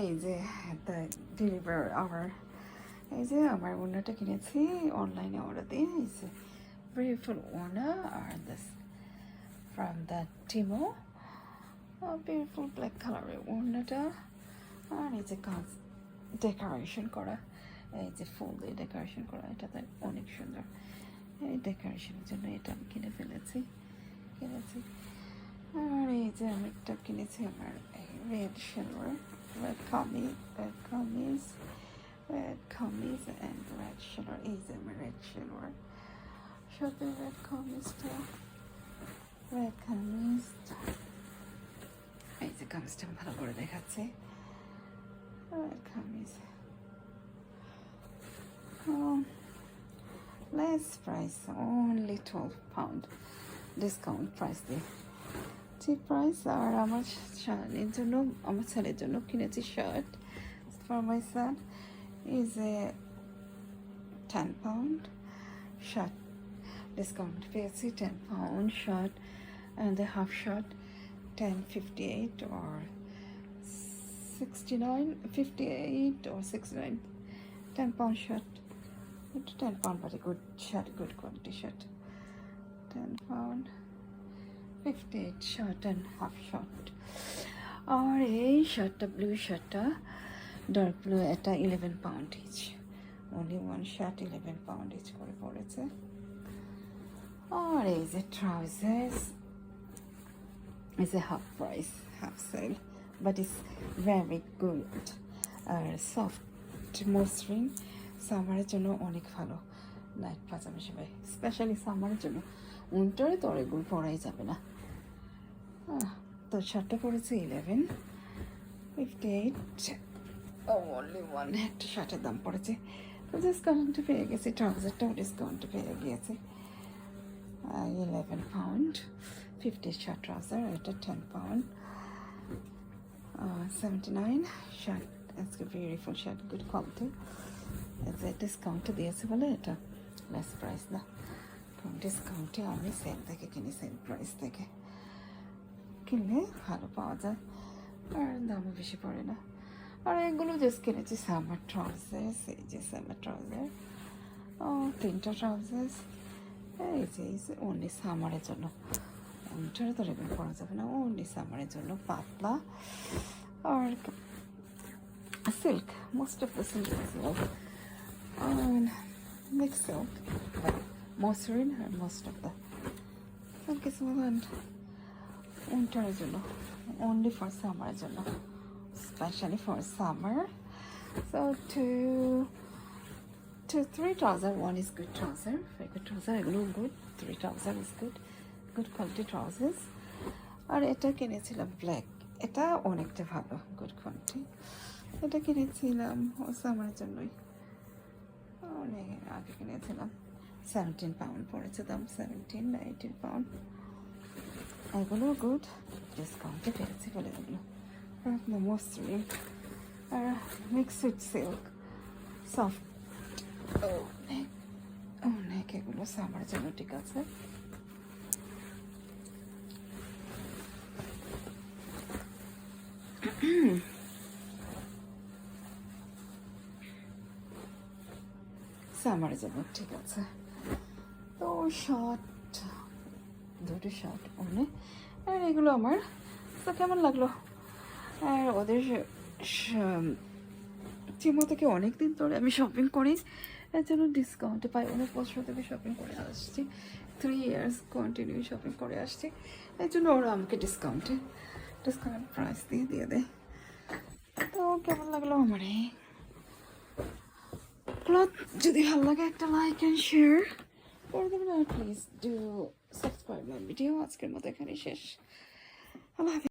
এই যে deliver hour, এই যে আমার ওড়নাটা কিনেছি অনলাইনে অর্ডার দিয়ে। এই যে বিউটিফুল ওড়না আর দিস ফ্রম দ্য টিমো, বিউটিফুল ব্ল্যাক কালারের ওড়নাটা। আর এই যে কাজ ডেকোরেশন করা, এই যে ফুল দিয়ে ডেকোরেশন করা, এটাতে অনেক সুন্দর। এই ডেকোরেশনের জন্য এটা আমি কিনেছি। আর এই যে আমি একটা কিনেছি আমার red salwar, red kameez and red salwar. এই যে আমার রেড সালোয়ার, সাথে রেড কামিজটা, এই যে কামিজটা ভালো করে দেখাচ্ছে, red kameez. Less price, only £12 discount price দিয়ে, চিপ প্রাইস। আর আমার শার্টের জন্য, আমার ছেলের জন্য কিনেছি shirt for my son, is a £10 shirt discount পেয়েছি। £10 shirt and a half shirt, $10.58 or 69.58 or 69, £10 shirt. It's £10, but a good shirt, good quality shirt. £10.58 shirt and half shirt. আর এই শার্টটা, ব্লু শার্টটা, ডার্ক ব্লু, এটা £11 each. Only one shirt £11 each করে পড়েছে। আর এই যে trousers, is a half price, half sale, but it's very good. আর soft মসৃণ, সামারের জন্য অনেক ভালো। নাইট পাজামা হিসেবে স্পেশালি সামারের জন্য, উইন্টারে তো এগুলো পরাই যাবে না। তো শার্টটা পড়েছে $11.58, অনলি ওয়ান। একটা শার্টের দাম পড়েছে, তো ডিসকাউন্টে পেয়ে গেছি। ট্রাউজারটাও ডিসকাউন্টে পেয়ে গিয়েছে, £11.50 শার্ট ট্রাউজার। এটা £10.79 শার্ট। আজকে বিউটিফুল শার্ট, গুড কোয়ালিটি। যে ডিসকাউন্টে দিয়েছে বলে এটা লেস প্রাইস না, কারণ ডিসকাউন্টে আমি সেল থেকে কিনি, সেল প্রাইস থেকে কিনলে ভালো পাওয়া যায় আর দামও বেশি পড়ে না। আর এগুলো জাস্ট কিনেছি সামার ট্রাউজার্স, এই যে সামার ট্রাউজার, তিনটা ট্রাউজার্স, এই যে অনলি সামারের জন্য। উইন্টারে তো এগুলো পরা যাবে না, অনলি সামারের জন্য পাতলা। আর silk, most of the silk is silk, mixed silk, but mosrine and most of the silk is well, and winter জন্য, only for summer জন্য, especially for summer. So three trouser, one is good trouser, very good trouser, এগুলো good, three trouser is good quality trousers. আর এটা কিনেছিলাম black, এটা অনেকটা ভালো, good quality. এটা কিনেছিলাম সামারের জন্যই, অনেক আগে কিনেছিলাম। £17 পড়েছে দাম, £17-18। এগুলো গুড, ডিসকাউন্টে পেয়েছি বলে এগুলো মসৃণ আর মিক্স উইথ সিল্ক, সফট, অনেক এগুলো সামারের জন্য ঠিক আছে। সামারের জন্য ঠিক আছে। তো শার্ট, দুটো শার্ট অনেক। আর এগুলো আমার তো কেমন লাগলো। আর ওদের চিমো থেকে অনেক দিন ধরে আমি শপিং করি, এর জন্য ডিসকাউন্টে পাই। অনেক বছর থেকে শপিং করে আসছি, 3 years কন্টিনিউ শপিং করে আসছি, এর জন্য ওরা আমাকে ডিসকাউন্ট প্রাইস দিয়ে দেয়। তো কেমন লাগলো আমার এই ক্লথ? যদি ভালো লাগে একটা লাইক অ্যান্ড শেয়ার করে দেবেন, আর please do subscribe my video. আজকের মতো এখানে শেষ। আল্লাহ হাফেজ।